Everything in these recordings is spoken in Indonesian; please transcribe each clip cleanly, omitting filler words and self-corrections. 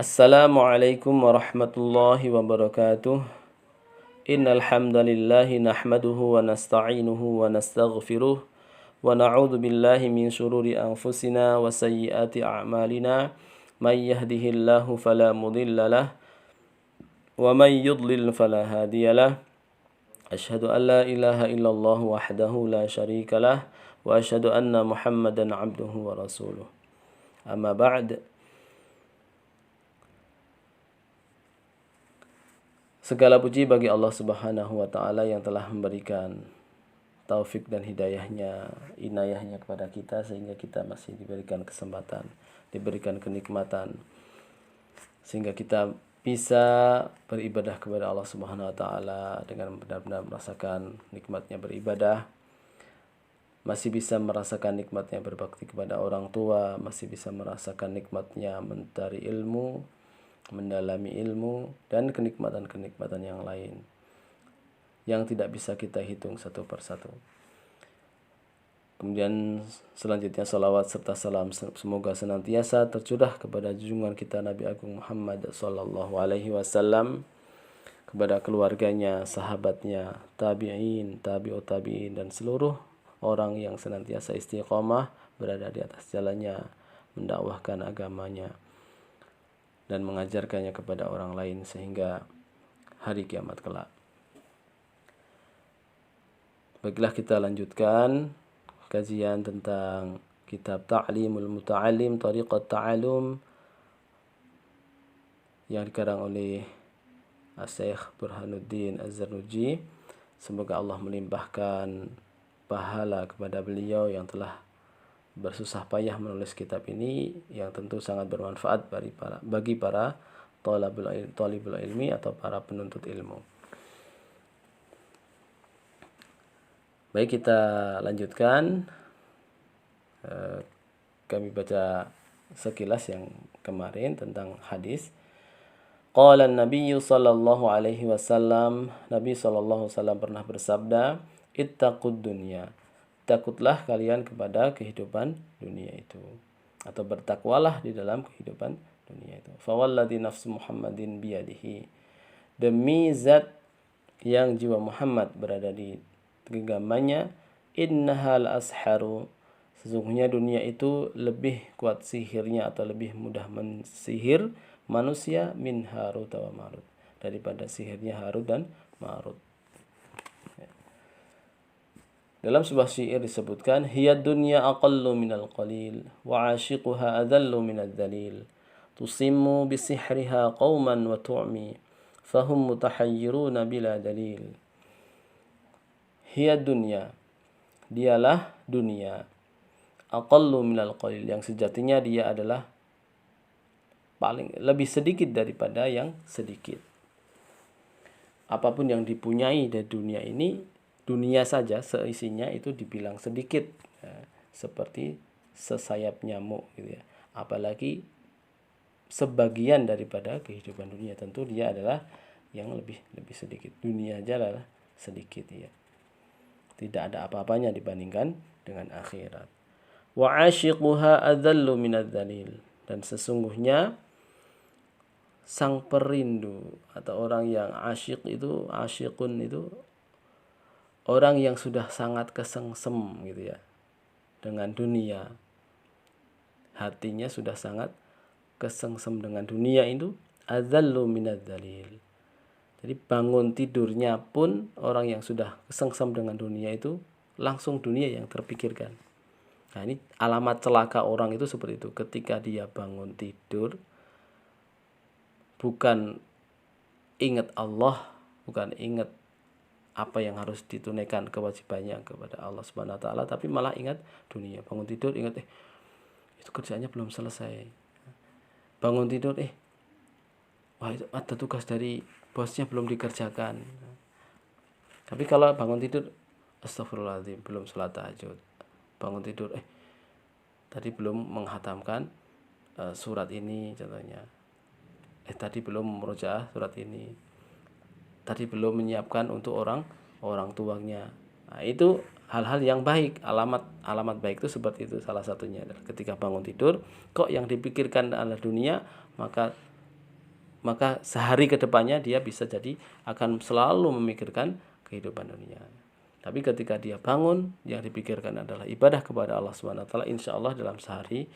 Assalamualaikum warahmatullahi wabarakatuh. Innal hamdalillahi nahmaduhu wa nasta'inuhu wa nastaghfiruh wa na'udzu billahi min shururi anfusina wa sayyiati a'malina. May yahdihillahu fala mudilla lah wa may yudlil fala hadiyalah. Asyhadu an la ilaha illallah wahdahu la syarika lah wa asyhadu anna Muhammadan 'abduhu wa rasuluh. Amma ba'd. Segala puji bagi Allah Subhanahu wa taala yang telah memberikan taufik dan hidayahnya, inayahnya kepada kita sehingga kita masih diberikan kesempatan, diberikan kenikmatan sehingga kita bisa beribadah kepada Allah Subhanahu wa taala dengan benar-benar merasakan nikmatnya beribadah, masih bisa merasakan nikmatnya berbakti kepada orang tua, masih bisa merasakan nikmatnya mencari ilmu, mendalami ilmu, dan kenikmatan-kenikmatan yang lain yang tidak bisa kita hitung satu persatu. Kemudian selanjutnya salawat serta salam semoga senantiasa tercurah kepada junjungan kita Nabi Agung Muhammad sallallahu alaihi wasallam, kepada keluarganya, sahabatnya, tabi'in, tabi'ut tabi'in, dan seluruh orang yang senantiasa istiqomah berada di atas jalannya, mendakwahkan agamanya dan mengajarkannya kepada orang lain sehingga hari kiamat kelak. Baiklah, kita lanjutkan kajian tentang kitab Ta'limul Muta'allim, Tariqat Ta'alum yang dikarang oleh Syekh Burhanuddin Az-Zarnuji. Semoga Allah melimpahkan pahala kepada beliau yang telah bersusah payah menulis kitab ini yang tentu sangat bermanfaat bagi para talibul ilmi atau para penuntut ilmu. Baik, kita lanjutkan. Kami baca sekilas yang kemarin tentang hadis. Qala an-nabiy sallallahu alaihi wasallam, Nabi sallallahu alaihi wasallam pernah bersabda, ittaqud dunya, takutlah kalian kepada kehidupan dunia itu, atau bertakwalah di dalam kehidupan dunia itu. Fawalladhi nafsu Muhammadin biyadihi, demi zat yang jiwa Muhammad berada di genggamannya, innahal asharu, sesungguhnya dunia itu lebih kuat sihirnya atau lebih mudah mensihir manusia min Harut wa Marut, daripada sihirnya Harut dan Marut. Dalam sebuah syair disebutkan, hiya dunya aqallu minal qalil wa 'ashiquha adallu minadh dhalil, tusimmu bisihriha qauman wa tu'mi fahum mutahayyiruna bila dalil. Hiya dunya, dialah dunia, aqallu minal qalil, yang sejatinya dia adalah lebih sedikit daripada yang sedikit. Apapun yang dipunyai dari dunia ini, dunia saja seisinya itu dibilang sedikit, ya, seperti sesayap nyamuk gitu ya. Apalagi sebagian daripada kehidupan dunia, tentu dia adalah yang lebih sedikit. Dunia aja lah sedikit ya. Tidak ada apa-apanya dibandingkan dengan akhirat. Wa 'ashiquha adallu minadh dhalil, dan sesungguhnya sang perindu atau orang yang asyik itu, asyikun itu orang yang sudah sangat kesengsem gitu ya dengan dunia. Hatinya sudah sangat kesengsem dengan dunia itu, adzallu minadz dzalil. Jadi bangun tidurnya pun orang yang sudah kesengsem dengan dunia itu langsung dunia yang terpikirkan. Nah, ini alamat celaka orang itu seperti itu. Ketika dia bangun tidur bukan ingat Allah, bukan ingat apa yang harus ditunaikan kewajibannya kepada Allah Subhanahu wa taala, tapi malah ingat dunia. Bangun tidur ingat itu kerjaannya belum selesai. Bangun tidur wah itu ada tugas dari bosnya belum dikerjakan. Tapi kalau bangun tidur astagfirullahaladzim, belum sholat tahajud. Bangun tidur tadi belum menghatamkan surat ini contohnya. Tadi belum murojaah surat ini. Tadi belum menyiapkan untuk orang tuanya. Nah, itu hal-hal yang baik. Alamat baik itu seperti itu. Salah satunya adalah ketika bangun tidur, kok yang dipikirkan adalah dunia, maka maka sehari ke depannya dia bisa jadi akan selalu memikirkan kehidupan dunia. Tapi ketika dia bangun, yang dipikirkan adalah ibadah kepada Allah Subhanahu wa taala, insya Allah dalam sehari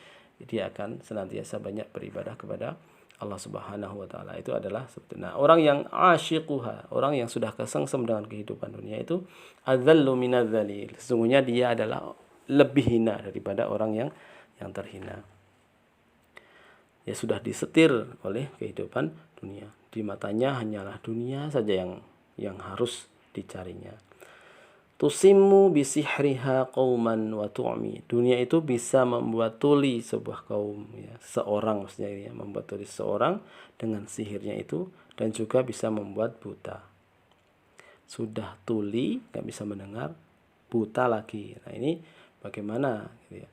dia akan senantiasa banyak beribadah kepada Allah Subhanahu wa taala. Itu adalah seperti, nah, orang yang asyiquha, orang yang sudah kesengsem dengan kehidupan dunia itu adzallu minadzalil. Sesungguhnya dia adalah lebih hina daripada orang yang terhina. Ya sudah disetir oleh kehidupan dunia. Di matanya hanyalah dunia saja yang harus dicarinya. Tusimmu bisihriha qauman wa tu'mi. Dunia itu bisa membuat tuli sebuah kaum, ya, seorang maksudnya ya, membuat tuli seorang dengan sihirnya itu, dan juga bisa membuat buta. Sudah tuli, nggak bisa mendengar, buta lagi. Nah, ini bagaimana gitu ya.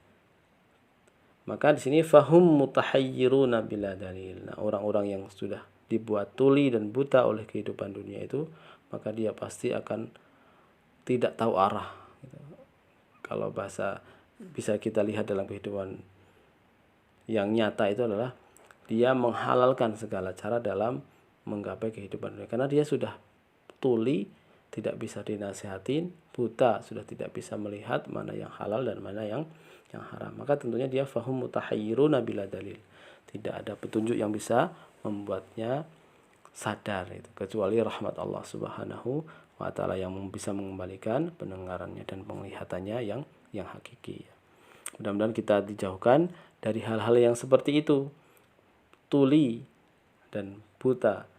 Maka di sini fahum mutahayyiruna bila dalil. Nah, orang-orang yang sudah dibuat tuli dan buta oleh kehidupan dunia itu, maka dia pasti akan tidak tahu arah. Kalau bahasa bisa kita lihat dalam kehidupan yang nyata itu adalah dia menghalalkan segala cara dalam menggapai kehidupan dunia. Karena dia sudah tuli, tidak bisa dinasihatin, buta, sudah tidak bisa melihat mana yang halal dan mana yang haram. Maka tentunya dia fahum mutahayyiruna bila dalil. Tidak ada petunjuk yang bisa membuatnya sadar itu, kecuali rahmat Allah Subhanahu wa taala yang bisa mengembalikan pendengarannya dan penglihatannya yang hakiki. Mudah-mudahan kita dijauhkan dari hal-hal yang seperti itu, tuli dan buta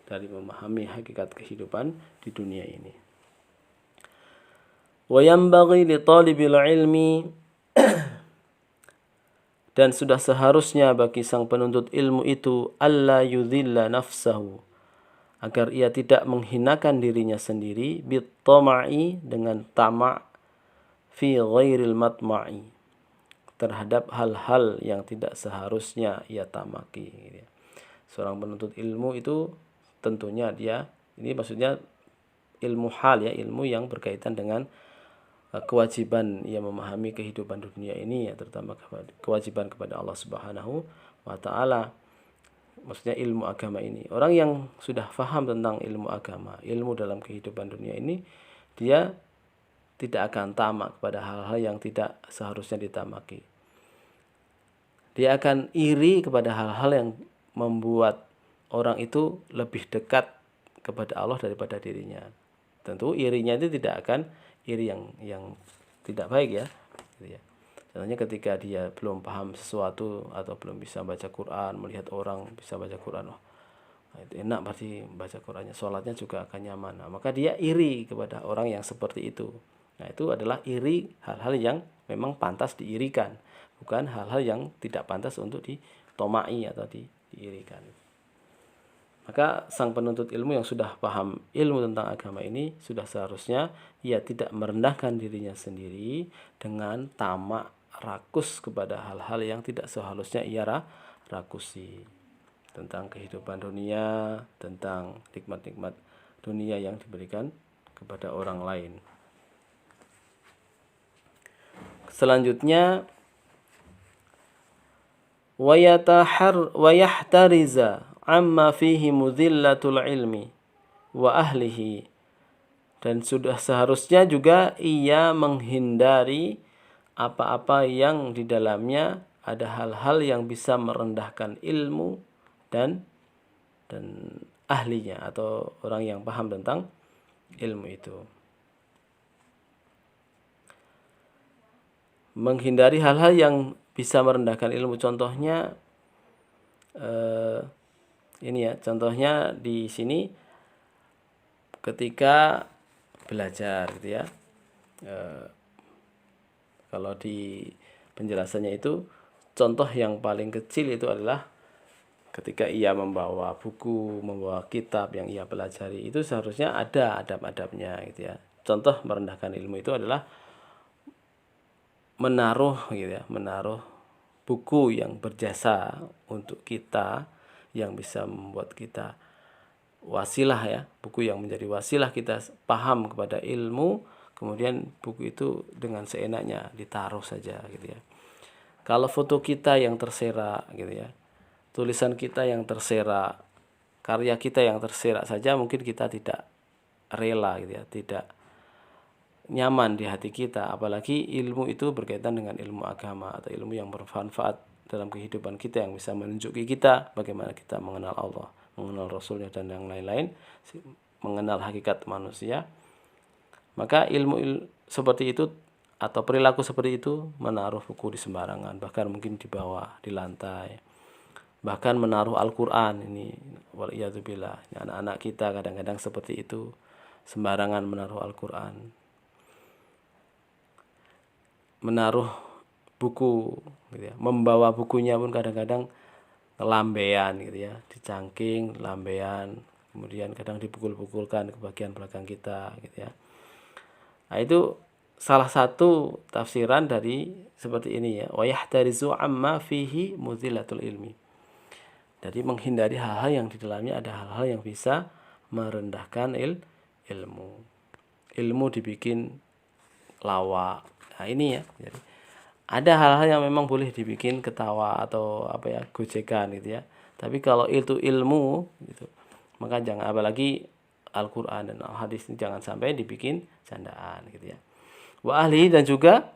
dari memahami hakikat kehidupan di dunia ini. Wa yanbaghi li talibil ilmi, dan sudah seharusnya bagi sang penuntut ilmu itu alla yudhilla nafsahu, agar ia tidak menghinakan dirinya sendiri, bittama'i, dengan tamak, fi ghairil matma'i, terhadap hal-hal yang tidak seharusnya ia tamaki. Seorang penuntut ilmu itu tentunya dia, ini maksudnya ilmu hal ya, ilmu yang berkaitan dengan kewajiban ia memahami kehidupan dunia ini ya, terutama kewajiban kepada Allah Subhanahu wa taala. Maksudnya ilmu agama ini. Orang yang sudah faham tentang ilmu agama, ilmu dalam kehidupan dunia ini, dia tidak akan tamak pada hal-hal yang tidak seharusnya ditamaki. Dia akan iri kepada hal-hal yang membuat orang itu lebih dekat kepada Allah daripada dirinya. Tentu irinya itu tidak akan iri yang tidak baik ya. Gitu ya. Contohnya ketika dia belum paham sesuatu atau belum bisa baca Quran, melihat orang bisa baca Quran, oh, itu enak pasti baca Qurannya, sholatnya juga akan nyaman. Nah, maka dia iri kepada orang yang seperti itu. Nah, itu adalah iri hal-hal yang memang pantas diirikan, bukan hal-hal yang tidak pantas untuk ditomai atau diirikan. Maka sang penuntut ilmu yang sudah paham ilmu tentang agama ini, sudah seharusnya ia tidak merendahkan dirinya sendiri dengan tamak rakus kepada hal-hal yang tidak seharusnya ia rakusi, tentang kehidupan dunia, tentang nikmat-nikmat dunia yang diberikan kepada orang lain. Selanjutnya, wa yahtariza amma fihi mudhillatul ilmi wa ahlihi, dan sudah seharusnya juga ia menghindari apa-apa yang di dalamnya ada hal-hal yang bisa merendahkan ilmu dan ahlinya atau orang yang paham tentang ilmu itu. Menghindari hal-hal yang bisa merendahkan ilmu, contohnya ini ya, contohnya di sini ketika belajar gitu ya. Kalau di penjelasannya itu, contoh yang paling kecil itu adalah ketika ia membawa buku, membawa kitab yang ia pelajari, itu seharusnya ada adab-adabnya gitu ya. Contoh merendahkan ilmu itu adalah menaruh gitu ya, menaruh buku yang berjasa untuk kita, yang bisa membuat kita wasilah ya, buku yang menjadi wasilah kita paham kepada ilmu, kemudian buku itu dengan seenaknya ditaruh saja gitu ya. Kalau foto kita yang terserak gitu ya, tulisan kita yang terserak, karya kita yang tersirat saja mungkin kita tidak rela gitu ya, tidak nyaman di hati kita, apalagi ilmu itu berkaitan dengan ilmu agama atau ilmu yang bermanfaat dalam kehidupan kita, yang bisa menunjuki kita bagaimana kita mengenal Allah, mengenal Rasulnya dan yang lain-lain, mengenal hakikat manusia. Maka ilmu seperti itu atau perilaku seperti itu menaruh buku di sembarangan, bahkan mungkin di bawah, di lantai, bahkan menaruh Al-Quran ini, waliyadzubillah. Anak-anak kita kadang-kadang seperti itu, sembarangan menaruh Al-Quran, menaruh buku gitu ya. Membawa bukunya pun kadang-kadang lambean gitu ya, dicangking lambean, kemudian kadang dipukul-pukulkan ke bagian belakang kita gitu ya. Nah, itu salah satu tafsiran dari seperti ini ya, wa yahtarizu amma fihi muzilatul ilmi. Jadi menghindari hal-hal yang di dalamnya ada hal-hal yang bisa merendahkan ilmu. Ilmu dibikin lawak. Nah, ini ya. Jadi ada hal-hal yang memang boleh dibikin ketawa atau gojekan gitu ya. Tapi kalau itu ilmu gitu, maka jangan, apalagi Al-Qur'an dan Al-Hadis ini jangan sampai dibikin candaan gitu ya. Wa ahli, dan juga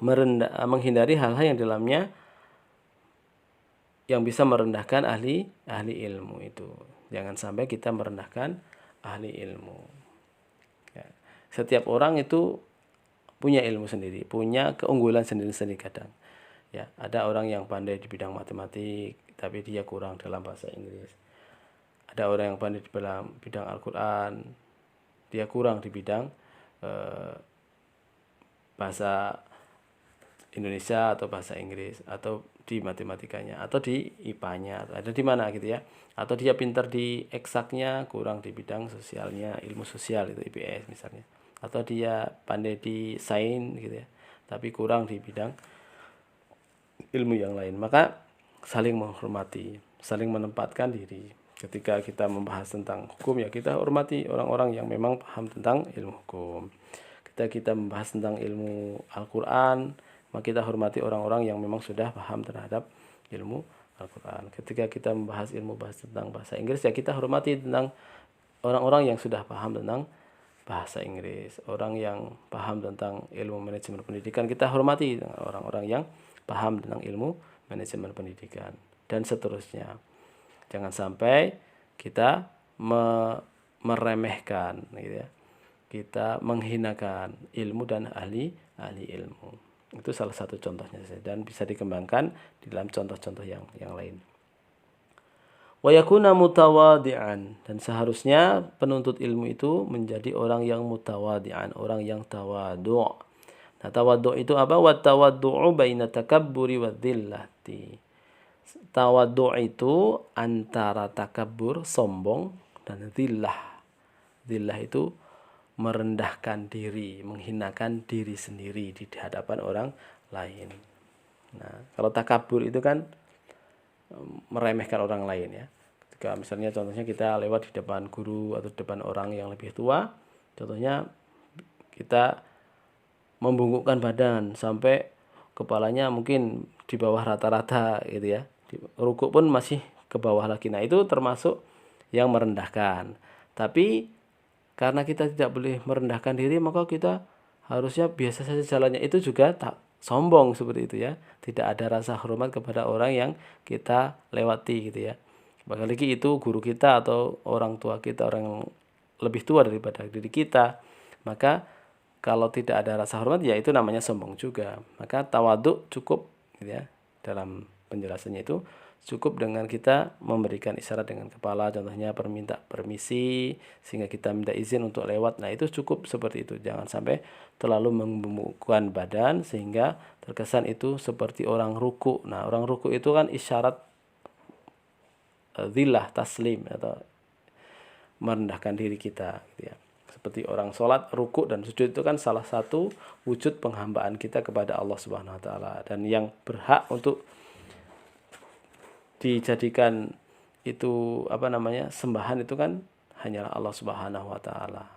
menghindari hal-hal yang dalamnya yang bisa merendahkan ahli ilmu itu. Jangan sampai kita merendahkan ahli ilmu. Ya. Setiap orang itu punya ilmu sendiri, punya keunggulan sendiri-sendiri kadang. Ya, ada orang yang pandai di bidang matematik, tapi dia kurang dalam bahasa Inggris. Ada orang yang pandai di dalam bidang Al-Quran, dia kurang di bidang bahasa Indonesia atau bahasa Inggris, atau di matematikanya, atau di IPA-nya, ada di mana gitu ya. Atau dia pintar di eksaknya, kurang di bidang sosialnya, ilmu sosial itu IPS misalnya. Atau dia pandai di sains gitu ya, tapi kurang di bidang ilmu yang lain. Maka saling menghormati, saling menempatkan diri. Ketika kita membahas tentang hukum ya kita hormati orang-orang yang memang paham tentang ilmu hukum. Ketika kita membahas tentang ilmu Al-Quran, maka kita hormati orang-orang yang memang sudah paham terhadap ilmu Al-Quran. Ketika kita membahas ilmu tentang bahasa Inggris ya kita hormati tentang orang-orang yang sudah paham tentang bahasa Inggris. Orang yang paham tentang ilmu manajemen pendidikan kita hormati orang-orang yang paham tentang ilmu manajemen pendidikan, dan seterusnya. Jangan sampai kita meremehkan gitu ya. Kita menghinakan ilmu dan ahli ilmu. Itu salah satu contohnya dan bisa dikembangkan di dalam contoh-contoh yang lain. Wa yakuna mutawadi'an, dan seharusnya penuntut ilmu itu menjadi orang yang mutawadi'an, orang yang tawadu'. Nah, tawadu' itu apa? Wa tawaddu'u baina takabburi wa dhillati. Tawadu' itu antara takabbur, sombong, dan dhillah. Dhillah itu merendahkan diri, menghinakan diri sendiri di hadapan orang lain. Nah, kalau takabur itu kan meremehkan orang lain ya. Ketika misalnya contohnya kita lewat di depan guru atau depan orang yang lebih tua, contohnya kita membungkukkan badan sampai kepalanya mungkin di bawah rata-rata gitu ya. Rukuk pun masih ke bawah lagi. Nah, itu termasuk yang merendahkan. Tapi karena kita tidak boleh merendahkan diri, maka kita harusnya biasa saja jalannya. Itu juga tak sombong seperti itu ya. Tidak ada rasa hormat kepada orang yang kita lewati gitu ya. Apalagi itu guru kita atau orang tua kita, orang yang lebih tua daripada diri kita. Maka kalau tidak ada rasa hormat ya itu namanya sombong juga. Maka tawaduk cukup gitu ya. Dalam penjelasannya itu cukup dengan kita memberikan isyarat dengan kepala, contohnya minta permisi sehingga kita minta izin untuk lewat. Nah, itu cukup seperti itu. Jangan sampai terlalu membungkukkan badan sehingga terkesan itu seperti orang ruku. Nah, orang ruku itu kan isyarat dhillah, taslim atau merendahkan diri kita gitu ya. Seperti orang sholat, ruku dan sujud itu kan salah satu wujud penghambaan kita kepada Allah Subhanahu wa taala, dan yang berhak untuk dijadikan itu sembahan itu kan hanyalah Allah Subhanahu wa taala.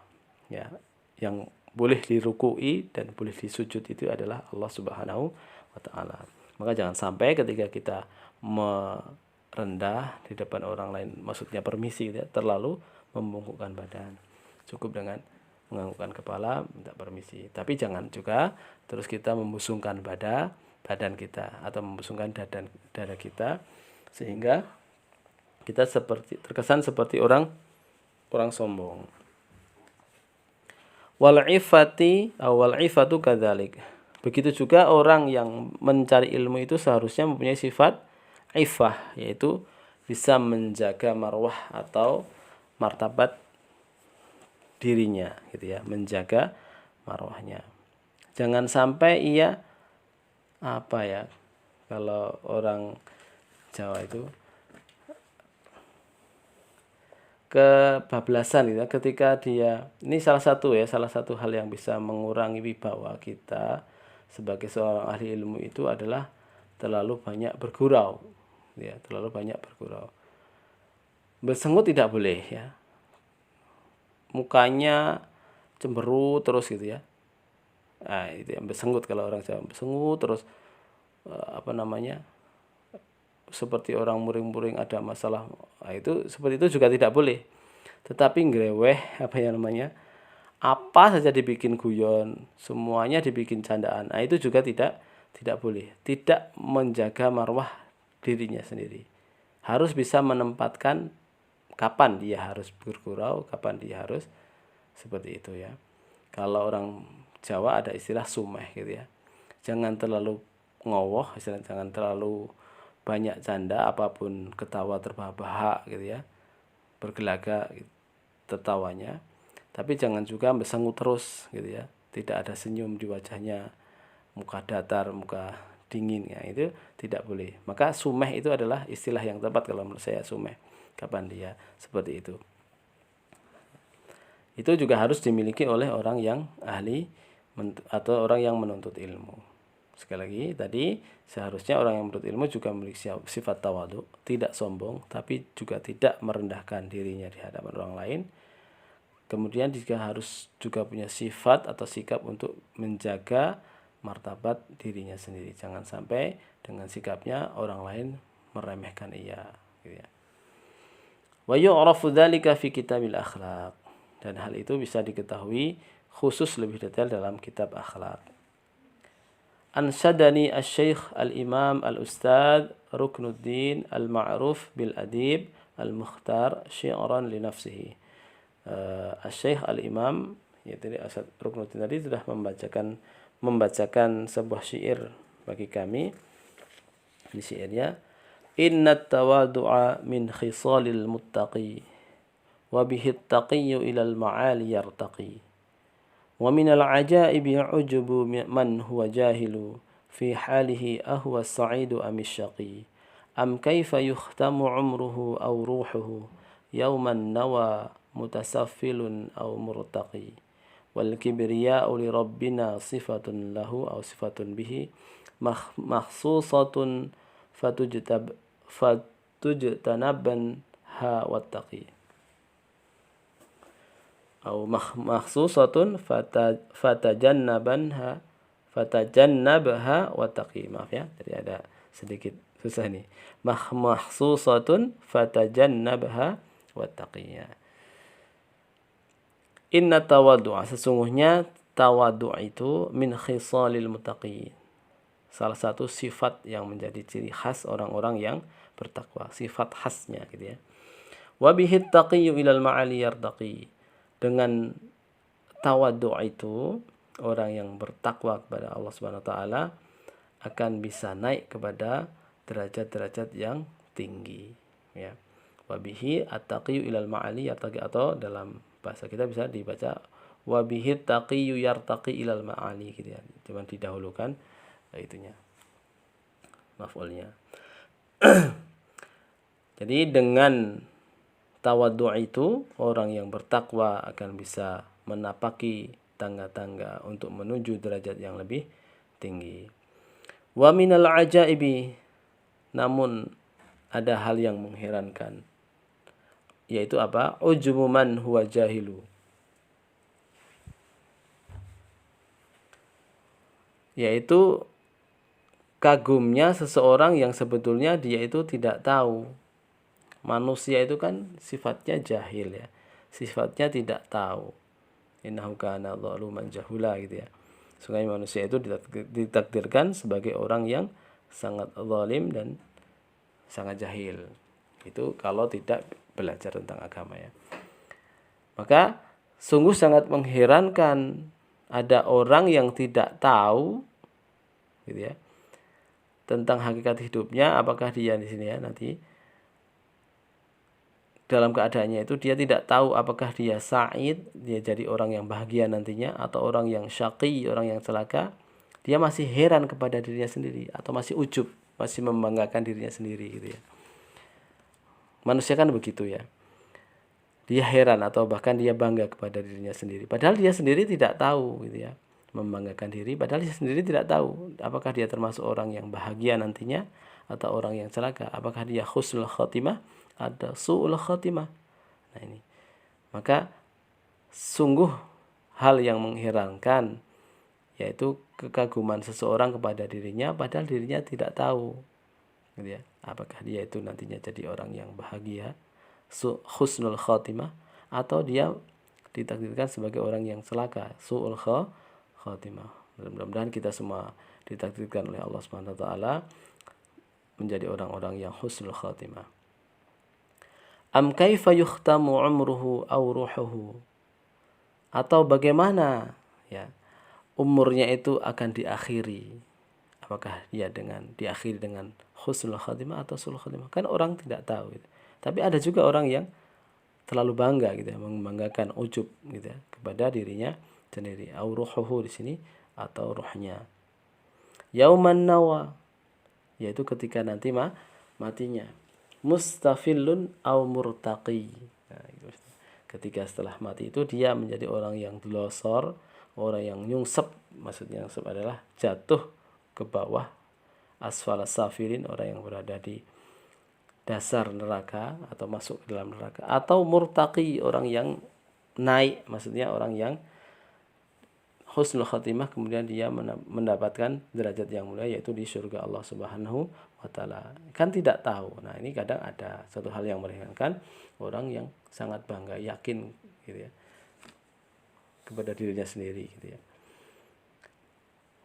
Ya, yang boleh dirukui dan boleh disujud itu adalah Allah Subhanahu wa taala. Maka jangan sampai ketika kita rendah di depan orang lain, maksudnya permisi gitu ya, terlalu membungkukkan badan. Cukup dengan menganggukkan kepala, minta permisi. Tapi jangan juga terus kita membusungkan badan kita atau membusungkan dada kita sehingga kita terkesan seperti orang sombong. Wal ifatu kadzalik. Begitu juga orang yang mencari ilmu itu seharusnya mempunyai sifat ifah, yaitu bisa menjaga marwah atau martabat dirinya gitu ya, menjaga marwahnya. Jangan sampai ia kalau orang Jawa itu kebablasan gitu ya, ketika dia ini salah satu hal yang bisa mengurangi wibawa kita sebagai seorang ahli ilmu itu adalah terlalu banyak bergurau ya, terlalu banyak bergurau. Bersengut tidak boleh ya, mukanya cemberut terus gitu ya. Nah, itu yang bersengut. Kalau orang Jawa bersengut terus seperti orang muring-muring ada masalah. Nah, itu seperti itu juga tidak boleh. Tetapi ngreweh apa saja dibikin guyon, semuanya dibikin candaan. Nah, itu juga tidak boleh. Tidak menjaga marwah dirinya sendiri. Harus bisa menempatkan kapan dia harus bergurau, kapan dia harus seperti itu ya. Kalau orang Jawa ada istilah sumeh gitu ya. Jangan terlalu ngowoh, jangan terlalu banyak canda, apapun ketawa terbahak-bahak gitu ya, bergelagak tertawanya. Tapi jangan juga bersengut terus gitu ya, tidak ada senyum di wajahnya, muka datar, muka dingin ya, itu tidak boleh. Maka sumeh itu adalah istilah yang tepat kalau menurut saya, sumeh kapan dia seperti itu. Itu juga harus dimiliki oleh orang yang ahli atau orang yang menuntut ilmu. Sekali lagi tadi, seharusnya orang yang menuntut ilmu juga memiliki sifat tawadhu, tidak sombong, tapi juga tidak merendahkan dirinya di hadapan orang lain. Kemudian juga harus juga punya sifat atau sikap untuk menjaga martabat dirinya sendiri. Jangan sampai dengan sikapnya orang lain meremehkan ia gitu ya. Wa yu'rafu dzalika fi kitabil akhlaq. Dan hal itu bisa diketahui khusus lebih detail dalam kitab akhlak. Ansyadani asy-syaikh al-imam al-ustadz Ruknuddin al-ma'ruf bil adib al-mukhtar syi'ran li nafsihi. Asy-syaikh al-imam, yaitu Ruknuddin tadi sudah membacakan sebuah syair bagi kami. Di syairnya, innat tawadu'a min khisalil muttaqi wa bihi at-taqiyyu ila al-ma'ali yartaqi. Wa min al-ajaibi ujubu man huwa jahilu fi halihi ahwa as-sa'idu am ash-shaqi. Am kaifa yukhtamu umruhu aw ruhuhu yawman nawa mutasaffilun aw murtaqi. Wal kibriya'u li rabbina sifatun lahu aw sifatun bihi makhsusatun fatujtanaban ha wattaqi. Atau makhsusatun fatajannabha wattaqi. Maaf ya, jadi ada sedikit susah nih. Makhsusatun fatajannabha wattaqi. Inna tawaddu'a, sesungguhnya tawaddu' itu min khisalil muttaqin, salah satu sifat yang menjadi ciri khas orang-orang yang bertakwa, sifat khasnya gitu ya. Wa bihi taqiyyu ilal ma'ali yartaqi. Dengan tawaddu' itu orang yang bertakwa kepada Allah Subhanahu wa taala akan bisa naik kepada derajat-derajat yang tinggi ya. Wa bihi at-taqiyyu ilal ma'ali yartaqi, atau dalam bahasa kita bisa dibaca wa bihi taqiyyu yartaqi ilal ma'ali gitu ya. Cuma didahulukan itunya, maf'ulnya. Jadi dengan tawaddu' itu orang yang bertakwa akan bisa menapaki tangga-tangga untuk menuju derajat yang lebih tinggi. Wa minal ajaibi, namun ada hal yang mengherankan, yaitu apa? Ujubu man huwa jahilu, yaitu kagumnya seseorang yang sebetulnya dia itu tidak tahu. Manusia itu kan sifatnya jahil ya. Sifatnya tidak tahu. Innahu kana zaluman jahula gitu ya. Sungguhnya manusia itu ditakdirkan sebagai orang yang sangat zalim dan sangat jahil. Itu kalau tidak belajar tentang agama ya. Maka sungguh sangat mengherankan ada orang yang tidak tahu gitu ya tentang hakikat hidupnya, apakah dia di sini ya nanti dalam keadaannya itu dia tidak tahu apakah dia sa'id, dia jadi orang yang bahagia nantinya, atau orang yang syaqi, orang yang celaka. Dia masih heran kepada dirinya sendiri atau masih ujub, masih membanggakan dirinya sendiri gitu ya. Manusia kan begitu ya. Dia heran atau bahkan dia bangga kepada dirinya sendiri. Padahal dia sendiri tidak tahu gitu ya. Membanggakan diri padahal dia sendiri tidak tahu apakah dia termasuk orang yang bahagia nantinya atau orang yang celaka. Apakah dia husnul khotimah atau su'ul khotimah. Nah ini. Maka sungguh hal yang mengherankan yaitu kekaguman seseorang kepada dirinya padahal dirinya tidak tahu gitu ya. Apakah dia itu nantinya jadi orang yang bahagia husnul khotimah atau dia ditakdirkan sebagai orang yang celaka su'ul khotimah. Mudah-mudahan kita semua ditakdirkan oleh Allah Subhanahu wa taala menjadi orang-orang yang husnul khotimah. Am kaifa yukhtamu umruhu aw ruhuhu, atau bagaimana ya umurnya itu akan diakhiri, apakah dia diakhiri dengan husnul khotimah atau su'ul khotimah, kan orang tidak tahu gitu. Tapi ada juga orang yang terlalu bangga gitu ya, membanggakan ujub gitu ya kepada dirinya sendiri. Au ruhuhu di sini atau ruhnya. Yauman nawa, yaitu ketika nanti matinya. Mustafillun au murtaqi. Nah, itu. Ketika setelah mati itu dia menjadi orang yang delosor, orang yang nyungsep, maksudnya nyungsep adalah jatuh ke bawah, asfalas safirin, orang yang berada di dasar neraka atau masuk ke dalam neraka, atau murtaqi, orang yang naik, maksudnya orang yang husnul khatimah kemudian dia mendapatkan derajat yang mulia yaitu di surga Allah Subhanahu wa taala. Kan tidak tahu. Nah, ini kadang ada satu hal yang meringankan orang yang sangat bangga, yakin gitu ya kepada dirinya sendiri gitu ya.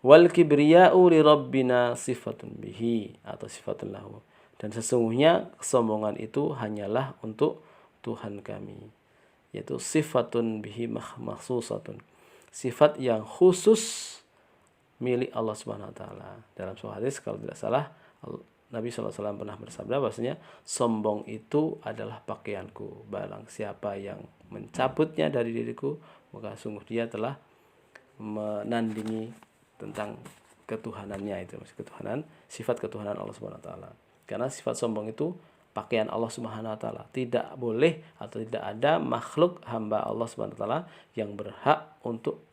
Wal kibriya'u li rabbina sifatun bihi, atau sifatun lahu. Dan sesungguhnya kesombongan itu hanyalah untuk Tuhan kami, yaitu sifatun bihi makhsusatun, sifat yang khusus milik Allah Subhanahu wa taala. Dalam sebuah hadis kalau tidak salah Nabi SAW pernah bersabda bahwasanya sombong itu adalah pakaianku. Barang siapa yang mencabutnya dari diriku, maka sungguh dia telah menandingi tentang ketuhanannya, itu ketuhanan, sifat ketuhanan Allah Subhanahu wa taala. Karena sifat sombong itu pakaian Allah Subhanahu wa taala. Tidak boleh atau tidak ada makhluk hamba Allah Subhanahu wa taala yang berhak untuk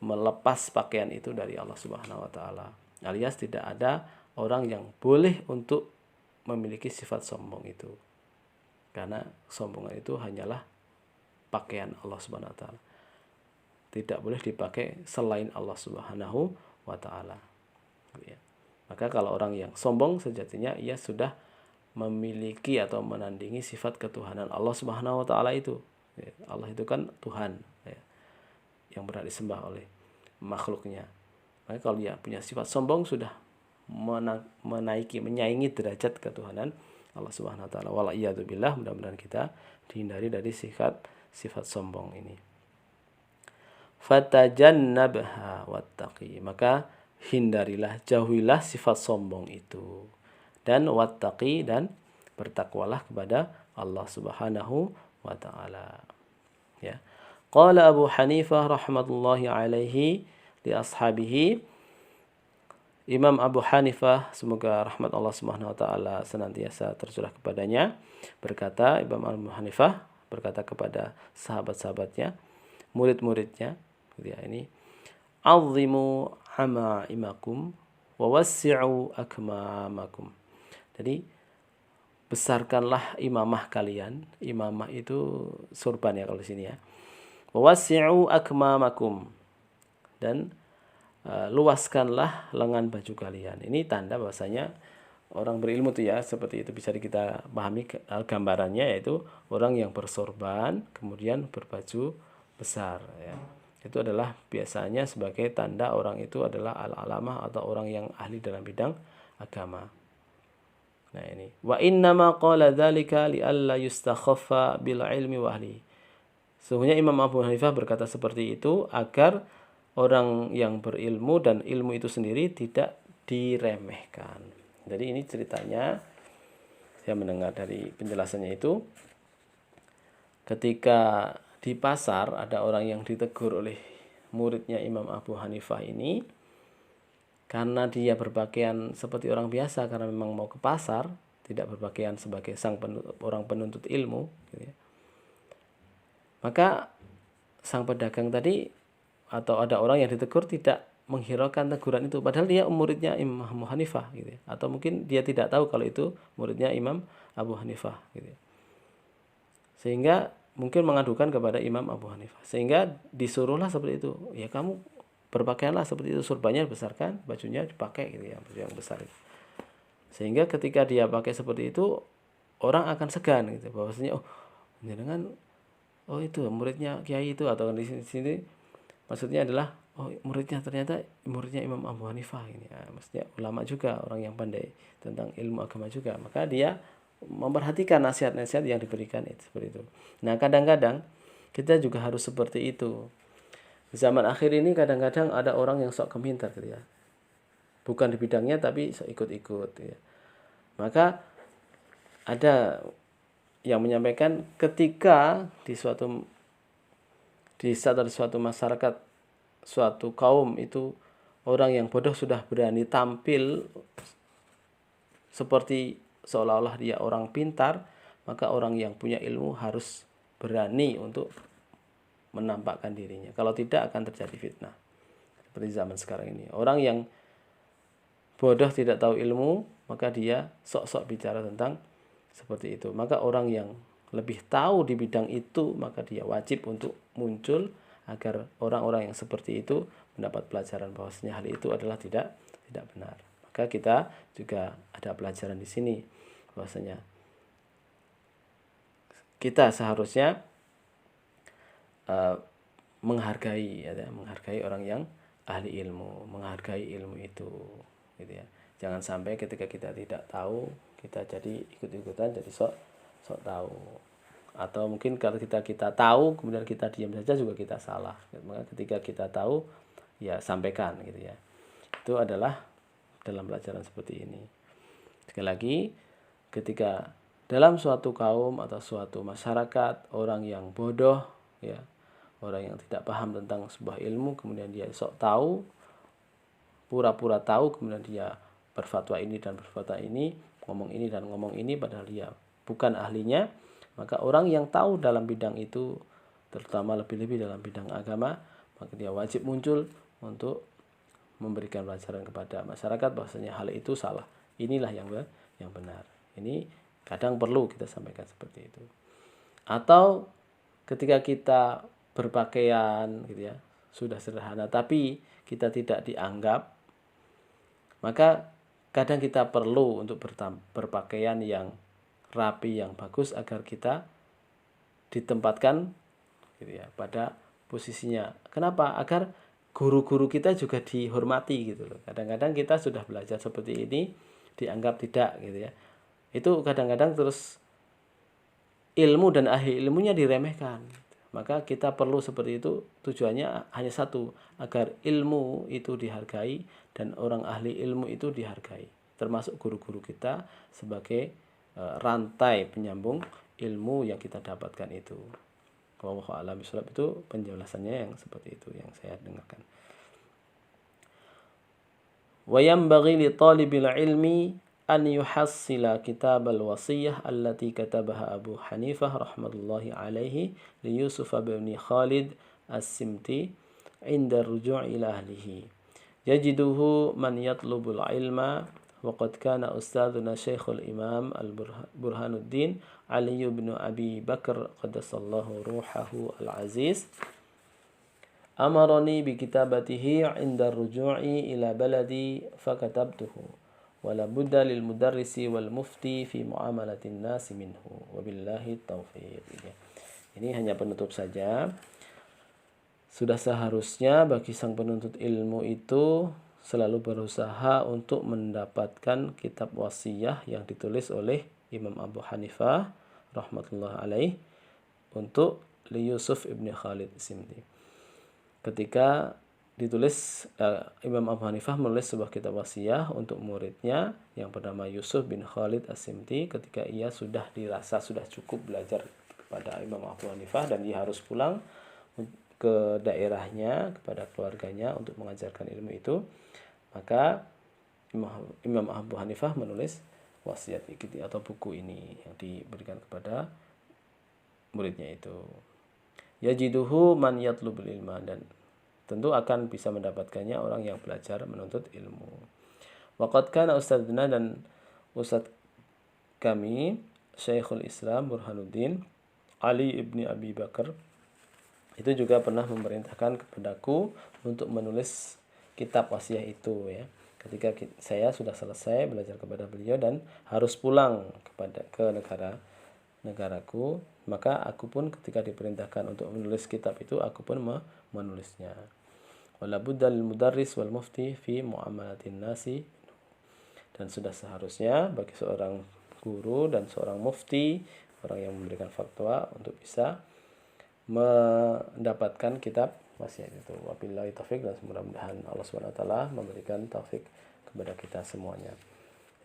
melepas pakaian itu dari Allah Subhanahu wa taala. Alias tidak ada orang yang boleh untuk memiliki sifat sombong itu. Karena sombongan itu hanyalah pakaian Allah Subhanahu wa taala. Tidak boleh dipakai selain Allah Subhanahu wa taala. Maka kalau orang yang sombong sejatinya ia sudah memiliki atau menandingi sifat ketuhanan Allah Subhanahu wa taala itu. Allah itu kan Tuhan yang berhak disembah oleh makhluknya. Maka kalau dia punya sifat sombong sudah menyaingi derajat ketuhanan Allah Subhanahu wa taala. Wala'iyadzubillah, mudah-mudahan kita dihindari dari sifat sombong ini. Fatajannabha wattaqi, maka hindarilah, jauhilah sifat sombong itu, dan wattaqi, dan bertakwalah kepada Allah Subhanahu wa taala. Ya. Qala Abu Hanifah rahmatullahi alaihi li ashabihi, Imam Abu Hanifah, semoga rahmat Allah Subhanahu wa taala senantiasa tercurah kepadanya, berkata, Imam Abu Hanifah berkata kepada sahabat-sahabatnya, murid-muridnya, ya, ini azimu amaimakum wa wassi'u akmamakum. Jadi besarkanlah imamah kalian. Imamah itu surban ya kalau di sini ya. Wa wassi'u akmamakum, dan luaskanlah lengan baju kalian. Ini tanda bahwasanya orang berilmu itu ya, seperti itu bisa kita pahami gambarannya, yaitu orang yang bersorban kemudian berbaju besar ya. Itu adalah biasanya sebagai tanda orang itu adalah al-alamah atau orang yang ahli dalam bidang agama. Nah ini, wa innama qala dzalika li alla yustakhaffa bil ilmi wa ahli. Sesungguhnya Imam Abu Hanifah berkata seperti itu agar orang yang berilmu dan ilmu itu sendiri tidak diremehkan. Jadi ini ceritanya, saya mendengar dari penjelasannya itu, ketika di pasar ada orang yang ditegur oleh muridnya Imam Abu Hanifah ini, karena dia berpakaian seperti orang biasa karena memang mau ke pasar, tidak berpakaian sebagai orang penuntut ilmu gitu ya. Maka sang pedagang tadi atau ada orang yang ditegur tidak menghiraukan teguran itu, padahal dia muridnya Imam Abu Hanifah gitu ya. Atau mungkin dia tidak tahu kalau itu muridnya Imam Abu Hanifah gitu ya. Sehingga mungkin mengadukan kepada Imam Abu Hanifah, sehingga disuruhlah seperti itu, ya kamu berpakaianlah seperti itu, surbannya dibesarkan, bajunya dipakai gitu ya, baju yang besar itu. Sehingga ketika dia pakai seperti itu, orang akan segan gitu, bahwasanya itu muridnya kiai itu, atau di sini maksudnya adalah muridnya ternyata muridnya Imam Abu Hanifah ini ya, maksudnya ulama juga, orang yang pandai tentang ilmu agama juga, maka dia memperhatikan nasihat-nasihat yang diberikan itu seperti itu. Nah kadang-kadang kita juga harus seperti itu. Zaman akhir ini kadang-kadang ada orang yang sok kepintar gitu ya, bukan di bidangnya tapi sok ikut-ikut ya. Maka ada yang menyampaikan ketika di suatu masyarakat, suatu kaum itu orang yang bodoh sudah berani tampil seperti seolah-olah dia orang pintar, maka orang yang punya ilmu harus berani untuk menampakkan dirinya. Kalau tidak akan terjadi fitnah. Seperti zaman sekarang ini. Orang yang bodoh tidak tahu ilmu, maka dia sok-sok bicara tentang seperti itu. Maka orang yang lebih tahu di bidang itu, maka dia wajib untuk muncul agar orang-orang yang seperti itu mendapat pelajaran bahwasanya hal itu adalah tidak benar. Maka kita juga ada pelajaran di sini bahwasanya kita seharusnya menghargai orang yang ahli ilmu, menghargai ilmu itu gitu ya. Jangan sampai ketika kita tidak tahu, kita jadi ikut-ikutan, jadi sok tahu. Atau mungkin kalau kita tahu kemudian kita diam saja juga kita salah. Maka ketika kita tahu ya sampaikan gitu ya. Itu adalah dalam pelajaran seperti ini. Sekali lagi, ketika dalam suatu kaum atau suatu masyarakat orang yang bodoh ya, orang yang tidak paham tentang sebuah ilmu, kemudian dia sok tahu, pura-pura tahu, kemudian dia berfatwa ini dan berfatwa ini, ngomong ini dan ngomong ini, padahal dia bukan ahlinya, maka orang yang tahu dalam bidang itu, terutama lebih-lebih dalam bidang agama, maka dia wajib muncul untuk memberikan pelajaran kepada masyarakat bahwasanya hal itu salah. Inilah yang benar. Ini kadang perlu kita sampaikan seperti itu. Atau ketika kita berpakaian gitu ya, sudah sederhana tapi kita tidak dianggap, maka kadang kita perlu untuk berpakaian yang rapi, yang bagus agar kita ditempatkan gitu ya pada posisinya. Kenapa? Agar guru-guru kita juga dihormati gitu loh. Kadang-kadang kita sudah belajar seperti ini dianggap tidak gitu ya. Itu kadang-kadang terus ilmu dan ahli ilmunya diremehkan. Maka kita perlu seperti itu, tujuannya hanya satu, agar ilmu itu dihargai dan orang ahli ilmu itu dihargai, termasuk guru-guru kita sebagai rantai penyambung ilmu yang kita dapatkan itu. Wallahu a'lam bishawab, itu penjelasannya yang seperti itu yang saya dengarkan. Wa yanbaghi li talibil ilmi an yuhassila kitab al-wasiyah allati katabaha Abu Hanifah rahmatullahi alaihi li Yusuf bin Khalid as-Simti inda ruju' ila ahlihi. Yajiduhu man yatlubul ilma وقد كان أستاذنا شيخ الإمام برهان الدين علي بن أبي بكر قدس الله روحه العزيز أمرني بكتابته عند الرجوع إلى بلدي فكتبته wala budda lil mudarrisi wal mufti fi muamalatin nasi minhu wabillahi taufiq. Ini hanya penutup saja. Sudah seharusnya bagi sang penuntut ilmu itu selalu berusaha untuk mendapatkan kitab wasiyah yang ditulis oleh Imam Abu Hanifah rahmatullah alaih untuk li Yusuf ibn Khalid Simti. Ketika ditulis Imam Abu Hanifah menulis sebuah kitab wasiyah untuk muridnya yang bernama Yusuf bin Khalid As-Simti ketika ia sudah dirasa sudah cukup belajar kepada Imam Abu Hanifah dan dia harus pulang ke daerahnya kepada keluarganya untuk mengajarkan ilmu itu, maka Imam Abu Hanifah menulis wasiat atau buku ini yang diberikan kepada muridnya itu. Yajiduhu man yatlubul ilma, dan tentu akan bisa mendapatkannya orang yang belajar menuntut ilmu. Waqad kana ustadzuna, dan ustadz kami Syekhul Islam Burhanuddin Ali ibni Abi Bakar itu juga pernah memerintahkan kepadaku untuk menulis kitab wasiah itu ya. Ketika saya sudah selesai belajar kepada beliau dan harus pulang ke negaraku, maka aku pun ketika diperintahkan untuk menulis kitab itu, aku pun menulisnya. Wala budda lil mudarris wal mufti fi muamalatin nasi, dan sudah seharusnya bagi seorang guru dan seorang mufti, orang yang memberikan fatwa, untuk bisa mendapatkan kitab wasiat itu. Wabillahi taufik, dan mudah-mudahan Allah Subhanahu wa taala memberikan taufik kepada kita semuanya.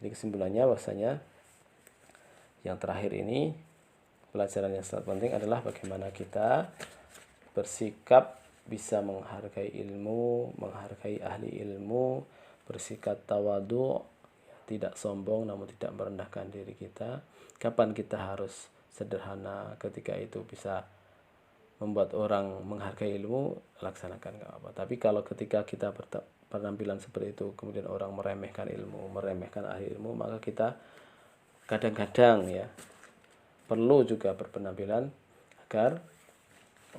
Jadi kesimpulannya bahwasanya yang terakhir ini, pelajaran yang sangat penting adalah bagaimana kita bersikap bisa menghargai ilmu, menghargai ahli ilmu, bersikap tawadu, tidak sombong namun tidak merendahkan diri kita. Kapan kita harus sederhana, ketika itu bisa membuat orang menghargai ilmu, laksanakan, nggak apa. Tapi kalau ketika kita penampilan seperti itu, kemudian orang meremehkan ilmu, meremehkan ahli ilmu, maka kita kadang-kadang ya perlu juga berpenampilan agar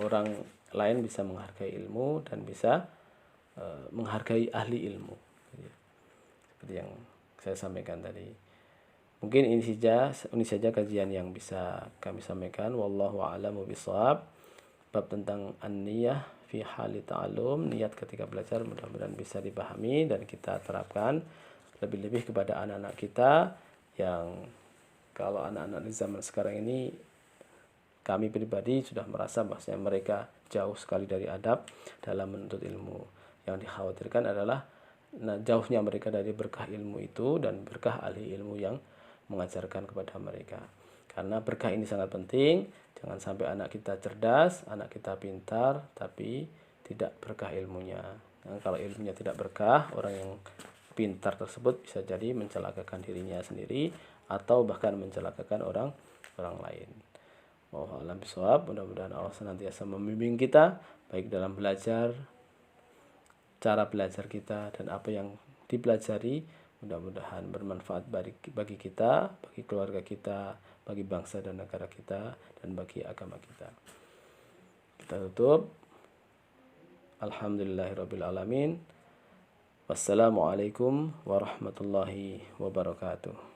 orang lain bisa menghargai ilmu dan bisa menghargai ahli ilmu. Seperti yang saya sampaikan tadi. Mungkin ini saja kajian yang bisa kami sampaikan. Wallahu a'lamu bishawab. Bab tentang an-niyah fi hali ta'allum, niat ketika belajar, mudah-mudahan bisa dipahami dan kita terapkan lebih-lebih kepada anak-anak kita, yang kalau anak-anak di zaman sekarang ini kami pribadi sudah merasa bahwasanya mereka jauh sekali dari adab dalam menuntut ilmu. Yang dikhawatirkan adalah jauhnya mereka dari berkah ilmu itu dan berkah ahli ilmu yang mengajarkan kepada mereka. Karena berkah ini sangat penting. Jangan sampai anak kita cerdas, anak kita pintar, tapi tidak berkah ilmunya. Nah, kalau ilmunya tidak berkah, orang yang pintar tersebut bisa jadi mencelakakan dirinya sendiri atau bahkan mencelakakan orang lain. Wallahu a'lam bishawab. Mudah-mudahan Allah senantiasa membimbing kita baik dalam belajar, cara belajar kita, dan apa yang dipelajari. Mudah-mudahan bermanfaat bagi kita, bagi keluarga kita, bagi bangsa dan negara kita, dan bagi agama kita. Kita tutup. Alhamdulillahirabbil alamin. Wassalamualaikum warahmatullahi wabarakatuh.